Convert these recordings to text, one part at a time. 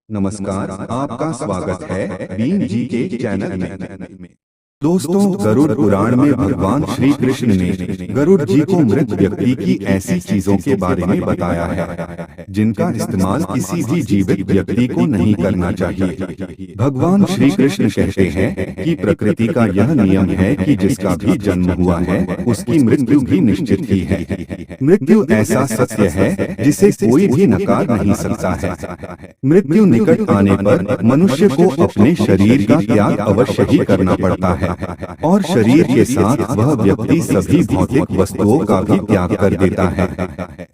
नमस्कार, आपका स्वागत है बीन जी के चैनल में। दोस्तों, गरुड़ पुराण में भगवान श्री कृष्ण ने गरुड़ जी को मृत व्यक्ति की ऐसी चीजों के बारे में बताया है जिनका इस्तेमाल किसी भी जीवित व्यक्ति को नहीं करना चाहिए। भगवान श्री कृष्ण कहते हैं कि प्रकृति का यह नियम है कि जिसका भी जन्म हुआ है उसकी मृत्यु भी निश्चित ही है। मृत्यु ऐसा सत्य है जिसे कोई भी नकार नहीं सकता है। मृत्यु निकट आने पर मनुष्य को अपने शरीर का त्याग अवश्य ही करना पड़ता है और शरीर के साथ वह व्यक्ति सभी भौतिक वस्तुओं का भी त्याग कर देता है।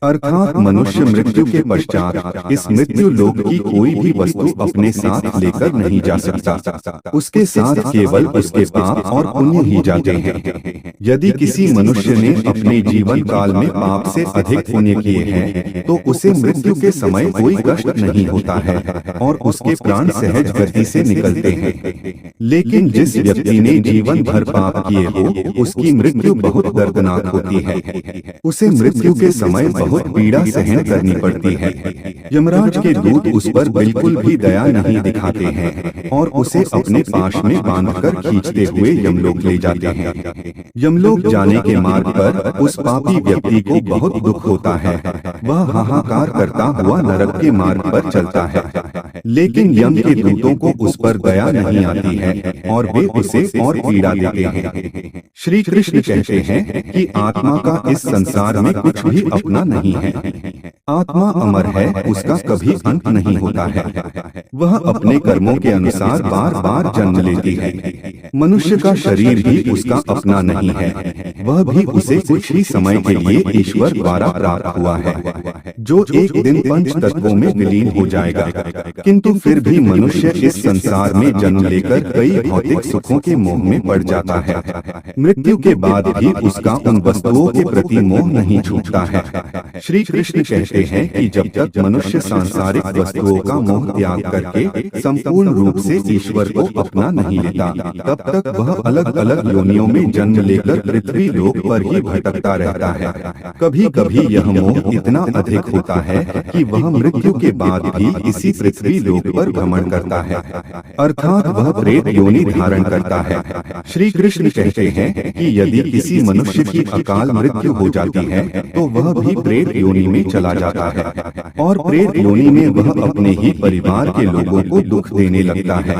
अर्थात मनुष्य मृत्यु के पश्चात इस मृत्यु लोक की कोई भी वस्तु अपने साथ लेकर नहीं जा सकता। उसके साथ केवल उसके पाप और पुण्य ही जाते हैं। यदि किसी मनुष्य ने अपने जीवन काल में पाप से अधिक पुण्य किए हैं तो उसे मृत्यु के समय कोई कष्ट नहीं होता है और उसके प्राण सहज गति से निकलते हैं। लेकिन जिस व्यक्ति ने जीवन भर पाप किए हो उसकी मृत्यु बहुत दर्दनाक होती है। उसे मृत्यु के समय बहुत पीड़ा सहन करनी पड़ती है। यमराज के दूत उस पर बिल्कुल भी दया नहीं दिखाते हैं और उसे अपने पाश में बांधकर खींचते हुए यमलोक ले जाते हैं। यमलोक जाने के मार्ग पर उस पापी व्यक्ति को बहुत दुख होता है। वह हाहाकार करता हुआ नरक के मार्ग पर चलता है, लेकिन यम के दूतों को उस पर दया नहीं आती है और वे उसे और पीड़ा देते हैं। श्री कृष्ण कहते हैं कि आत्मा का इस संसार में कुछ भी अपना नहीं है। आत्मा अमर है, उसका कभी अंत नहीं होता है। वह अपने कर्मों के अनुसार बार बार जन्म लेती है। मनुष्य का शरीर भी उसका अपना नहीं है, वह भी उसे कुछ ही समय के लिए ईश्वर द्वारा प्राप्त हुआ है जो एक दिन पंच तत्वों में विलीन हो जाएगा। किंतु फिर भी मनुष्य इस संसार में जन्म लेकर कई भौतिक सुखों के मोह में पड़ जाता है। मृत्यु के बाद भी उसका उन वस्तुओं के प्रति मोह नहीं छूटता है। श्री कृष्ण कहते हैं कि जब तक मनुष्य सांसारिक वस्तुओं का मोह त्याग करके संपूर्ण रूप से ईश्वर को अपना नहीं लेता, तब तक वह अलग अलग योनियों में जन्म लेकर पृथ्वी लोक पर ही भटकता रहता है। कभी कभी यह मोह इतना अधिक होता है कि वह मृत्यु के बाद भी इसी पृथ्वी लोक पर भ्रमण करता है, अर्थात वह प्रेत योनि धारण करता है। श्री कृष्ण कहते हैं कि यदि किसी मनुष्य की अकाल मृत्यु हो जाती है तो वह भी प्रेत योनि में चला जाता है और प्रेत योनि में वह अपने ही परिवार के लोगों को दुख देने लगता है।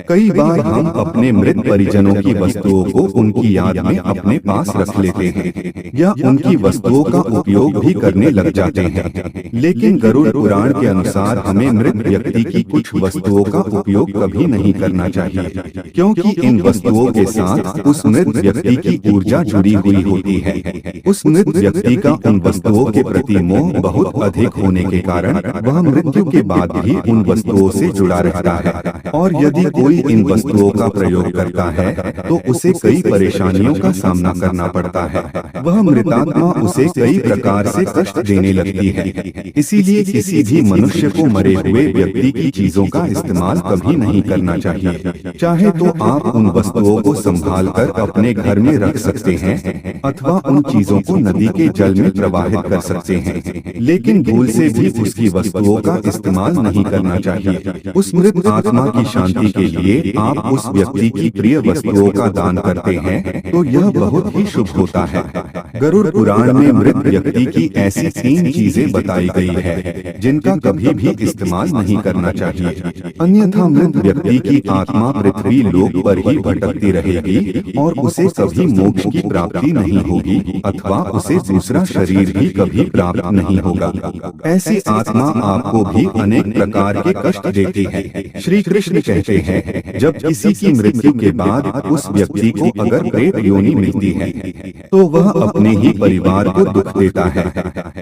कई बार हम अपने मृत परिजनों की वस्तुओं को उनकी याद में अपने पास रख लेते हैं या उनकी वस्तुओं का उपयोग भी करने लग जाते हैं। लेकिन गरुड़ पुराण के अनुसार हमें मृत व्यक्ति की कुछ वस्तुओं का उपयोग कभी नहीं करना चाहिए, क्योंकि इन वस्तुओं के साथ उस मृत व्यक्ति की ऊर्जा जुड़ी हुई होती है। उस मृत व्यक्ति का उन वस्तुओं के प्रति मोह बहुत अधिक होने के कारण वह मृत्यु के बाद भी उन वस्तुओं से जुड़ा रहता है और यदि कोई इन वस्तुओं का प्रयोग करता है तो उसे कई परेशानियों का सामना करना पड़ता है। वह मृतात्मा उसे कई प्रकार से कष्ट देने लगती है। इसीलिए किसी भी मनुष्य को मरे हुए व्यक्ति की चीजों का इस्तेमाल कभी नहीं करना चाहिए। चाहे तो आप उन वस्तुओं को संभाल कर अपने घर में रख सकते हैं अथवा उन चीजों को नदी के जल में प्रवाहित कर सकते हैं, लेकिन भूल से भी उसकी वस्तुओं का इस्तेमाल नहीं करना चाहिए। उस मृत आत्मा की शांति के लिए आप उस व्यक्ति की प्रिय वस्तुओं का दान करते हैं तो यह बहुत ही शुभ होता है। गरुड़ पुराण में मृत व्यक्ति की ऐसी 3 चीजें बताई गई है जिनका कभी भी इस्तेमाल नहीं करना चाहिए, अन्यथा मृत व्यक्ति की आत्मा पृथ्वी लोक पर ही भटकती रहेगी और उसे कभी मोक्ष की प्राप्ति नहीं होगी अथवा उसे दूसरा शरीर भी कभी प्राप्त नहीं होगा। ऐसी आत्मा आपको भी अनेक प्रकार के कष्ट देती है। श्री कृष्ण कहते हैं जब किसी की मृत्यु के बाद उस व्यक्ति को अगर प्रेत योनि मिलती है तो वह अपने ही परिवार को दुख देता है,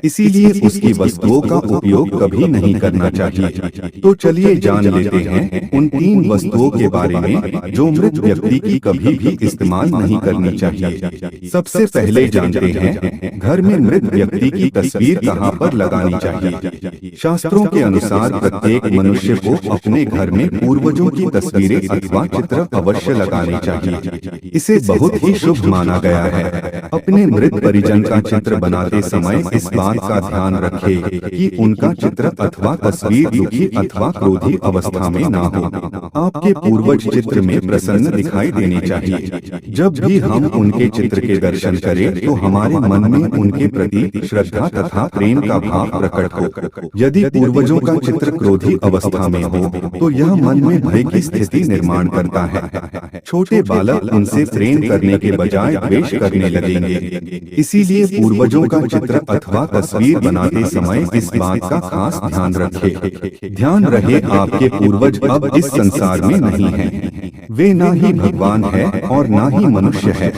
इसीलिए उसकी वस्तुओं का उपयोग कभी नहीं करना चाहिए। तो चलिए जान लेते हैं उन 3 वस्तुओं के बारे में जो मृत व्यक्ति की कभी भी इस्तेमाल नहीं करनी चाहिए। सबसे पहले जानते हैं घर में मृत व्यक्ति की तस्वीर कहाँ पर लगानी चाहिए। शास्त्रों के अनुसार प्रत्येक मनुष्य मनुष्य को अपने घर में पूर्वजों की तस्वीरें अथवा चित्र अवश्य लगाने चाहिए। इसे बहुत ही शुभ माना गया है। अपने मृत परिजन का चित्र बनाते समय इस बात का ध्यान रखें कि उनका चित्र अथवा तस्वीर दुखी अथवा क्रोधी अवस्था में ना हो। आपके पूर्वज चित्र में प्रसन्न दिखाई देने चाहिए। जब भी हम उनके चित्र के दर्शन करें तो हमारे मन में उनके प्रति श्रद्धा तथा प्रेम का भाव प्रकट हो। यदि पूर्वजों का चित्र क्रोधी अवस्था में हो तो यह मन में भय की स्थिति निर्माण करता है। छोटे बालक उनसे प्रेम करने के बजाय द्वेष करने लगेंगे। इसीलिए पूर्वजों का चित्र अथवा तस्वीर बनाते समय इस बात का खास ध्यान रखें। ध्यान रहे आपके पूर्वज अब इस संसार में नहीं हैं। वे ना ही भगवान है और ना ही मनुष्य है।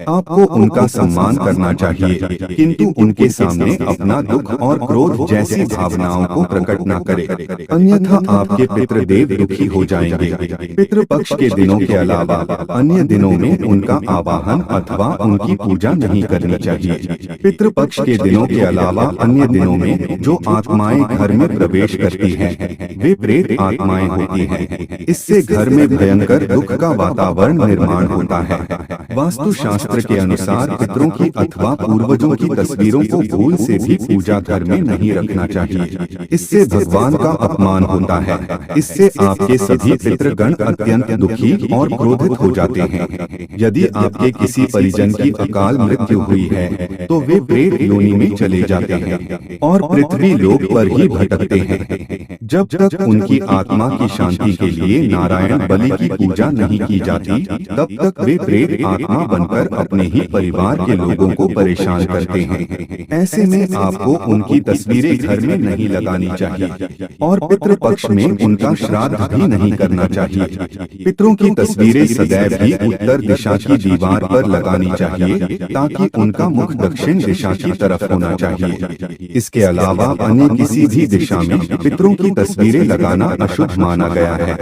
आपको उनका सम्मान करना चाहिए, किंतु उनके सामने अपना दुख और क्रोध जैसी भावनाओं को प्रकट न करें, अन्यथा आपके पितृदेव दुखी हो जाएंगे। पितृपक्ष के दिनों के अलावा अन्य दिनों में उनका आवाहन अथवा उनकी पूजा नहीं करनी चाहिए। पितृपक्ष के दिनों के अलावा अन्य दिनों में जो आत्माएं घर में प्रवेश करती हैं, वे प्रेत आत्माएं होती हैं। इससे घर में भयंकर दुख का वातावरण निर्माण होता है। वास्तु शास्त्र के अनुसार पितरों की अथवा पूर्वजों की तस्वीरों को भूल से भी पूजा घर में नहीं रखना चाहिए। इससे भगवान का अपमान होता है। इससे आपके सभी पितृगण अत्यंत दुखी और क्रोधित हो जाते हैं। यदि आपके किसी परिजन की अकाल मृत्यु हुई है तो वे प्रेत योनि में चले जाते हैं और पृथ्वी लोक पर ही भटकते हैं। जब तक उनकी आत्मा की शांति के लिए नारायण बलि की पूजा नहीं की जाती, तब तक वे प्रेत आत्मा बनकर अपने ही परिवार के लोगों को परेशान करते हैं। ऐसे में आपको उनकी तस्वीरें घर में नहीं लगानी चाहिए और पितृपक्ष में उनका श्राद्ध भी नहीं करना चाहिए। पितरों की तस्वीरें सदैव ही उत्तर दिशा की दीवार पर लगानी चाहिए ताकि उनका मुख दक्षिण दिशा की तरफ होना चाहिए। इसके अलावा अन्य किसी भी दिशा में पितरों की तस्वीरें लगाना अशुभ माना गया है।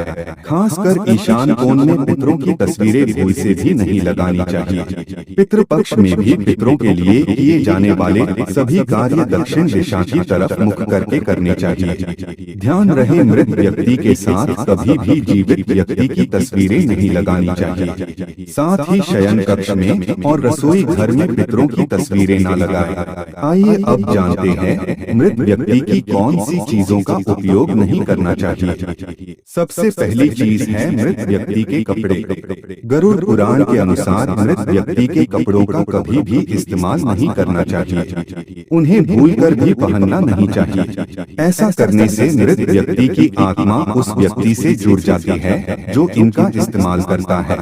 खासकर ईशान कोण में पितरों की तस्वीरें भूल से भी नहीं लगानी चाहिए। पितृपक्ष में भी पितरों के लिए किए जाने वाले सभी कार्य दक्षिण दिशा की तरफ मुख करके करने चाहिए। ध्यान रहे, मृत व्यक्ति के साथ कभी भी जीवित व्यक्ति की तस्वीरें नहीं लगानी चाहिए। साथ ही शयन कक्ष में और रसोई घर में पितरों की तस्वीरें न लगाएं। आइए अब जानते हैं मृत व्यक्ति की कौन सी चीजों का उपयोग नहीं करना चाहिए। सबसे पहली चीज है मृत व्यक्ति के कपड़े। गरुड़ पुराण के अनुसार मृत व्यक्ति के कपड़ों का कभी भी इस्तेमाल नहीं करना चाहिए। उन्हें भूलकर भी पहनना नहीं चाहिए। ऐसा करने से मृत व्यक्ति की आत्मा उस व्यक्ति से जुड़ जाती है जो इनका इस्तेमाल करता है।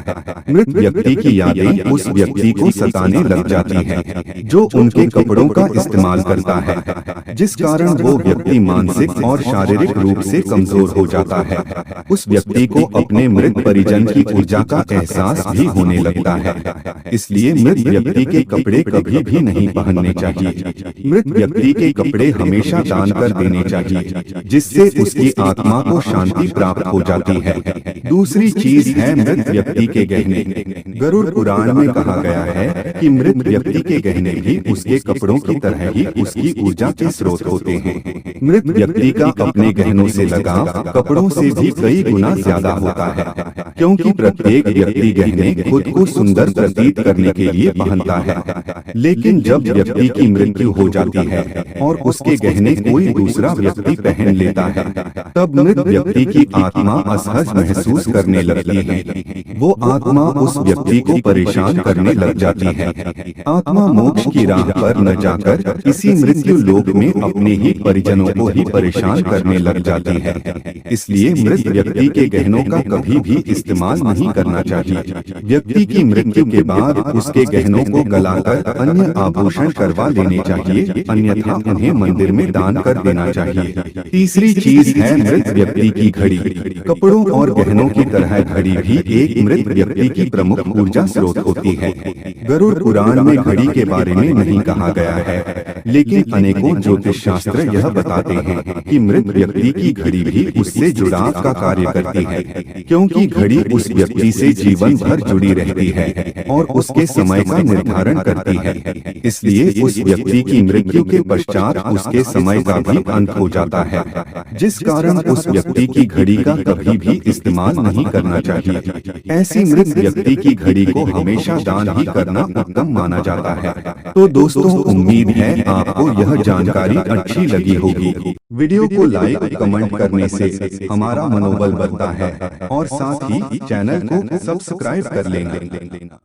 मृत व्यक्ति की यादें उस व्यक्ति को सताने लग जाती हैं जो उनके कपड़ों का इस्तेमाल करता है, जिस कारण वो व्यक्ति मानसिक और शारीरिक रूप से कमजोर हो जाता है। उस व्यक्ति को अपने मृत परिजन की ऊर्जा का एहसास भी होने लगता है। इसलिए मृत व्यक्ति के कपड़े कभी भी नहीं पहनने चाहिए। मृत व्यक्ति के कपड़े हमेशा दान कर देने चाहिए, जिससे उसकी आत्मा को शांति प्राप्त हो जाती है। दूसरी चीज है मृत व्यक्ति के गहने। गरुड़ पुराण में कहा गया है कि मृत व्यक्ति के गहने भी उसके कपड़ों की तरह ही उसकी ऊर्जा के स्रोत होते हैं। मृत व्यक्ति का अपने गहनों से लगाव कपड़ों से भी कई गुना ज्यादा होता है, क्योंकि प्रत्येक व्यक्ति गहने खुद को सुंदर प्रतीत करने के लिए पहनता है। लेकिन जब व्यक्ति की मृत्यु हो जाती है और उसके गहने कोई दूसरा व्यक्ति पहन लेता है, तब मृत व्यक्ति की आत्मा असहज महसूस करने लगती है। वो आत्मा उस व्यक्ति को परेशान करने लग जाती है। आत्मा मोक्ष की राह पर न जाकर इसी मृत्यु लोक में अपने ही परिजनों को ही परेशान करने लग जाती है। इसलिए मृत व्यक्ति के गहनों का कभी भी इस्तेमाल नहीं करना चाहिए। व्यक्ति की मृत्यु के बाद उसके गहनों को गलाकर अन्य आभूषण करवा लेने चाहिए, अन्यथा उन्हें मंदिर में दान कर देना चाहिए। तीसरी चीज है मृत व्यक्ति की घड़ी। कपड़ों और गहनों की तरह घड़ी भी एक मृत व्यक्ति की प्रमुख ऊर्जा स्रोत होती है। गरुड़ पुराण में घड़ी के बारे में नहीं कहा गया है, लेकिन अनेकों ज्योतिष शास्त्र यह बताते हैं कि मृत व्यक्ति की घड़ी भी उससे जुड़ाव का कार्य करती है, क्योंकि घड़ी उस व्यक्ति से जीवन भर जुड़ी रहती है और उसके समय का निर्धारण करती है। इसलिए उस व्यक्ति की मृत्यु के पश्चात उसके समय का भी अंत हो जाता है, जिस कारण उस व्यक्ति की घड़ी का कभी भी इस्तेमाल नहीं करना चाहिए। ऐसी मृत व्यक्ति की घड़ी को हमेशा दान ही करना उत्तम माना जाता है। तो दोस्तों, उम्मीद है आपको यह जानकारी अच्छी लगी होगी। वीडियो को लाइक कमेंट करने से हमारा मनोबल बढ़ता है और साथ ही चैनल को सब्सक्राइब कर लेना।